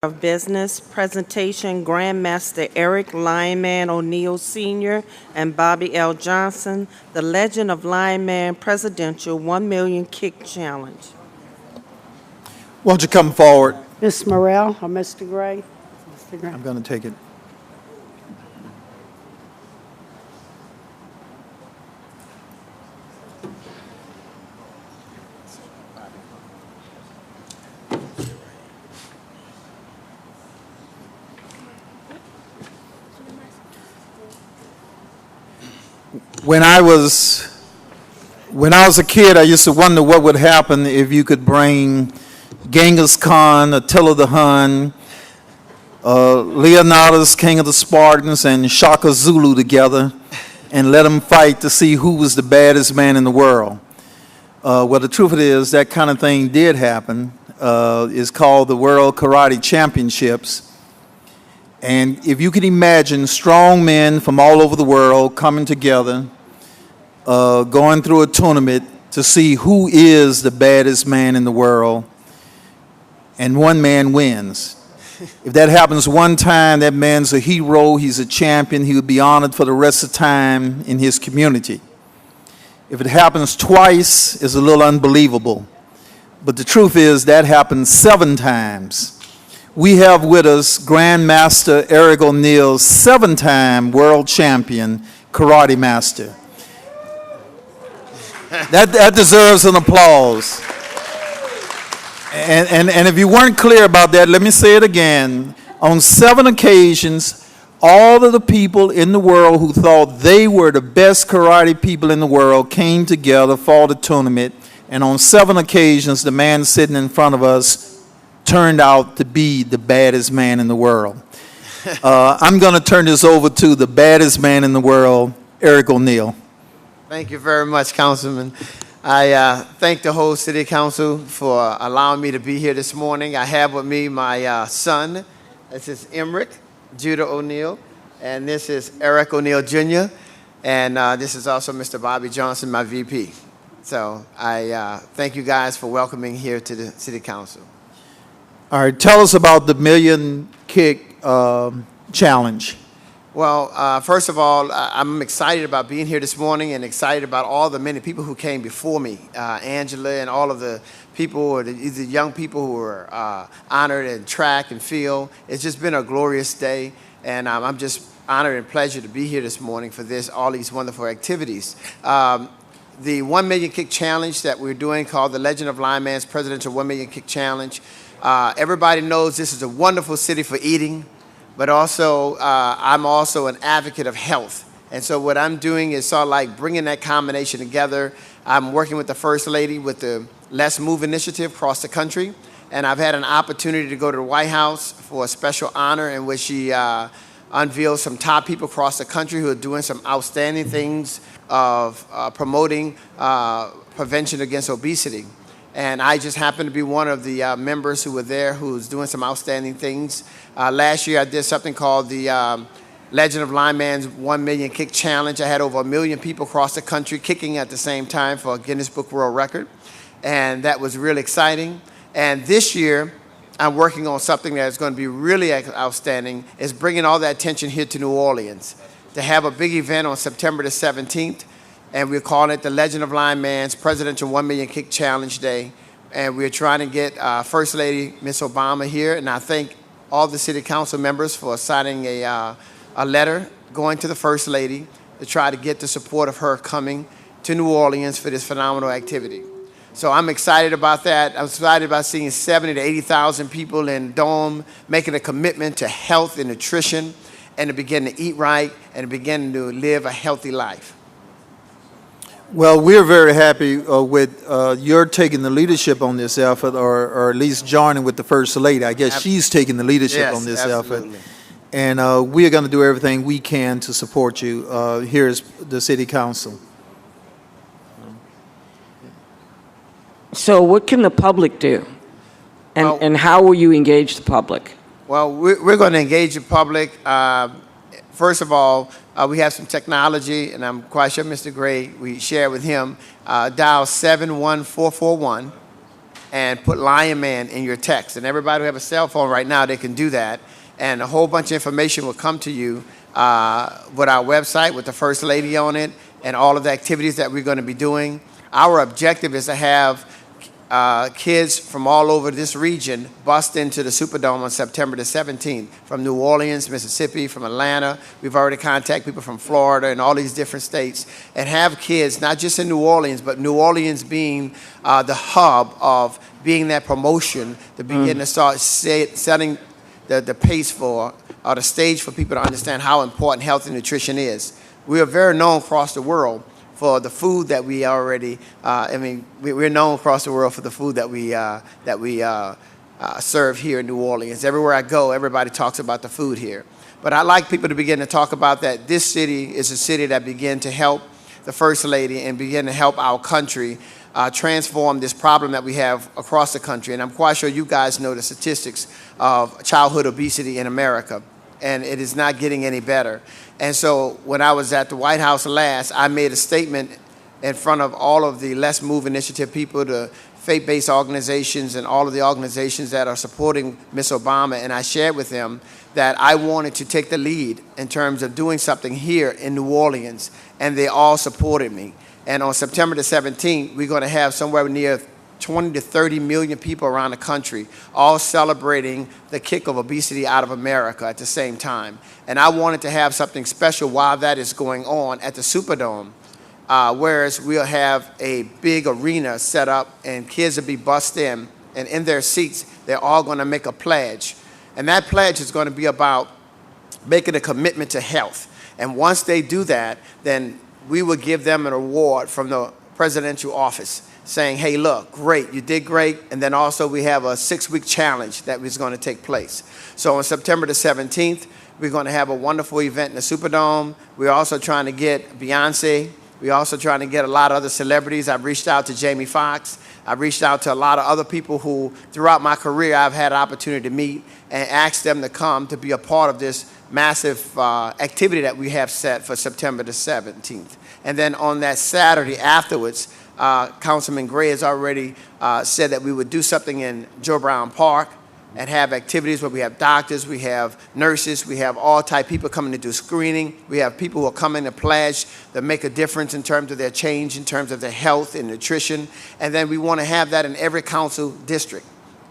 of Business. Presentation, Grandmaster Eric Lionman O'Neill Sr. and Bobby L. Johnson, The Legend of Lionman Presidential 1 Million Kick Challenge. Won't you come forward? Ms. Morrell or Mr. Gray? Mr. Gray. I'm going to take it. When I was a kid, I used to wonder what would happen if you could bring Genghis Khan, Attila the Hun, Leonidas, King of the Spartans, and Shaka Zulu together and let them fight to see who was the baddest man in the world. Well, the truth of it is that kind of thing did happen. It's called the World Karate Championships. And if you can imagine strong men from all over the world coming together, going through a tournament to see who is the baddest man in the world, and one man wins. If that happens one time, that man's a hero, he's a champion, he would be honored for the rest of the time in his community. If it happens twice, it's a little unbelievable. But the truth is that happens 7 times. We have with us Grandmaster Eric O'Neill, 7-time world champion karate master. That deserves an applause. And if you weren't clear about that, let me say it again. On 7 occasions, all of the people in the world who thought they were the best karate people in the world came together for the tournament. And on 7 occasions, the man sitting in front of us turned out to be the baddest man in the world. I'm going to turn this over to the baddest man in the world, Eric O'Neill. Thank you very much, Councilman. I thank the whole City Council for allowing me to be here this morning. I have with me my son. This is Emrick Judah O'Neill, and this is Eric O'Neill Jr., and this is also Mr. Bobby Johnson, my VP. So I thank you guys for welcoming here to the City Council. All right, tell us about the Million Kick Challenge. Well, first of all, I'm excited about being here this morning and excited about all the many people who came before me, Angela and all of the people, or the young people who were honored in track and field. It's just been a glorious day, and I'm just honored and pleasure to be here this morning for all these wonderful activities. The 1 Million Kick Challenge that we're doing, called the Legend of Lionman's Presidential 1 Million Kick Challenge. Everybody knows this is a wonderful city for eating, but also I'm also an advocate of health. And so what I'm doing is sort of like bringing that combination together. I'm working with the First Lady with the Let's Move initiative across the country, and I've had an opportunity to go to the White House for a special honor in which she unveiled some top people across the country who are doing some outstanding things of promoting prevention against obesity. And I just happened to be one of the members who were there who's doing some outstanding things. Last year I did something called the Legend of Lionman's 1 Million Kick Challenge. I had over 1 million people across the country kicking at the same time for a Guinness Book World Record. And that was really exciting. And this year I'm working on something that's going to be really outstanding, is bringing all that attention here to New Orleans to have a big event on September the 17th. And we're calling it the Legend of Lionman's Presidential 1 Million Kick Challenge Day. And we're trying to get First Lady Miss Obama here. And I thank all the City Council members for signing a letter going to the First Lady to try to get the support of her coming to New Orleans for this phenomenal activity. So I'm excited about that. I'm excited about seeing 70,000 to 80,000 people in Dome making a commitment to health and nutrition and to begin to eat right and to begin to live a healthy life. Well, we're very happy with your taking the leadership on this effort, or at least joining with the First Lady. I guess she's taking the leadership on this effort. And we're going to do everything we can to support you. Here's the City Council. So what can the public do? And how will you engage the public? Well, we're going to engage the public. First of all, we have some technology, and I'm quite sure Mr. Gray, we share with him, dial 71441, and put Lion Man in your text. And everybody who have a cell phone right now, they can do that. And a whole bunch of information will come to you with our website, with the First Lady on it, and all of the activities that we're going to be doing. Our objective is to have kids from all over this region bust into the Superdome on September the 17th, from New Orleans, Mississippi, from Atlanta. We've already contacted people from Florida and all these different states, and have kids, not just in New Orleans, but New Orleans being the hub of being that promotion to begin to start setting the pace for, or the stage for people to understand how important health and nutrition is. We are very known across the world for the food that we already, we're known across the world for the food that we serve here in New Orleans. Everywhere I go, everybody talks about the food here. But I'd like people to begin to talk about that this city is a city that began to help the First Lady and begin to help our country transform this problem that we have across the country. And I'm quite sure you guys know the statistics of childhood obesity in America, and it is not getting any better. And so when I was at the White House last, I made a statement in front of all of the Let's Move Initiative people, the faith-based organizations, and all of the organizations that are supporting Ms. Obama, and I shared with them that I wanted to take the lead in terms of doing something here in New Orleans, and they all supported me. And on September the 17th, we're going to have somewhere near 20 to 30 million people around the country all celebrating the kick of obesity out of America at the same time. And I wanted to have something special while that is going on at the Superdome, whereas we'll have a big arena set up and kids will be bussed in, and in their seats, they're all going to make a pledge. And that pledge is going to be about making a commitment to health. And once they do that, then we will give them an award from the presidential office saying, hey, look, great, you did great. And then also we have a 6-week challenge that is going to take place. So on September the 17th, we're going to have a wonderful event in the Superdome. We're also trying to get Beyonce. We're also trying to get a lot of other celebrities. I've reached out to Jamie Foxx. I've reached out to a lot of other people who, throughout my career, I've had an opportunity to meet and ask them to come to be a part of this massive activity that we have set for September the 17th. And then on that Saturday afterwards, Councilman Gray has already said that we would do something in Joe Brown Park and have activities where we have doctors, we have nurses, we have all type of people coming to do screening. We have people who are coming to pledge that make a difference in terms of their change, in terms of their health and nutrition. And then we want to have that in every council district.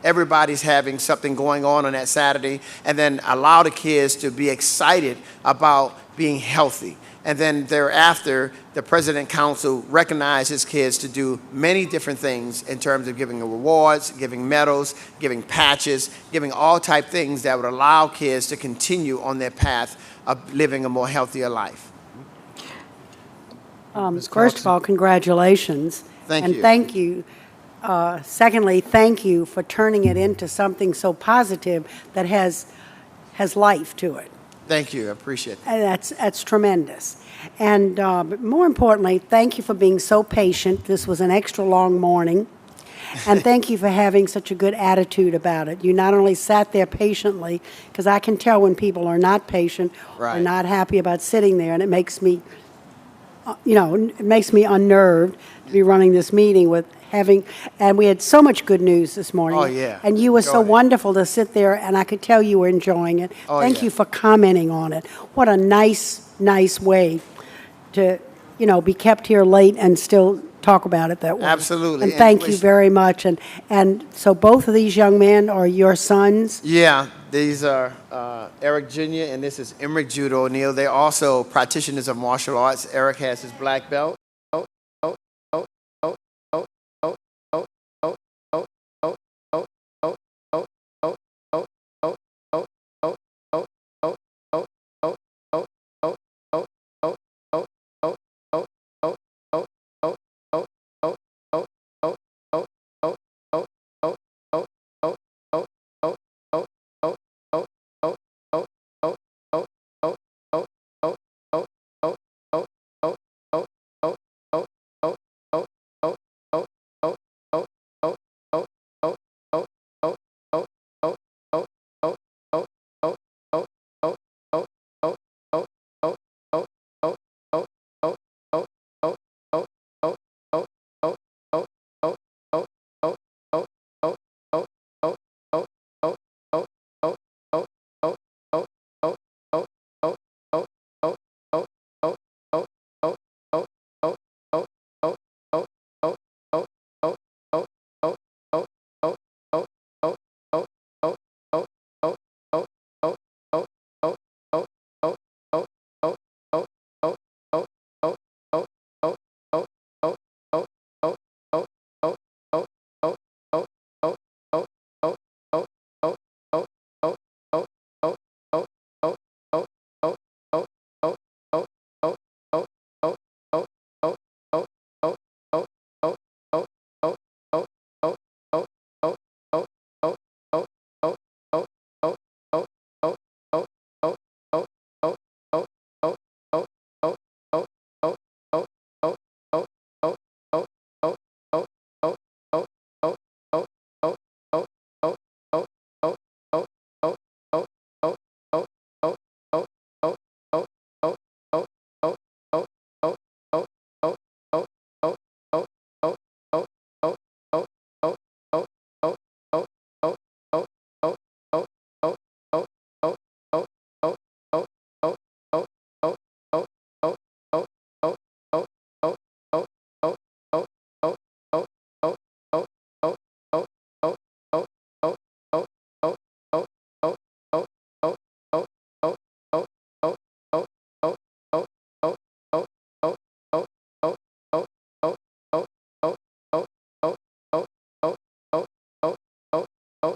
Everybody's having something going on that Saturday, and then allow the kids to be excited about being healthy. And then thereafter, the President Council recognizes kids to do many different things in terms of giving rewards, giving medals, giving patches, giving all type things that would allow kids to continue on their path of living a more healthier life. First of all, congratulations. Thank you. And thank you. Secondly, thank you for turning it into something so positive that has life to it. Thank you. I appreciate that. And that's tremendous. And but more importantly, thank you for being so patient. This was an extra long morning. And thank you for having such a good attitude about it. You not only sat there patiently, because I can tell when people are not patient or not happy about sitting there, and it makes me, it makes me unnerved to be running this meeting with and we had so much good news this morning. Oh, yeah. And you were so wonderful to sit there, and I could tell you were enjoying it. Thank you for commenting on it. What a nice way to, be kept here late and still talk about it that way. Absolutely. And thank you very much. And so both of these young men are your sons? Yeah, these are Eric Jr. and this is Emrick Judah O'Neill. They're also practitioners of martial arts. Eric has his black belt,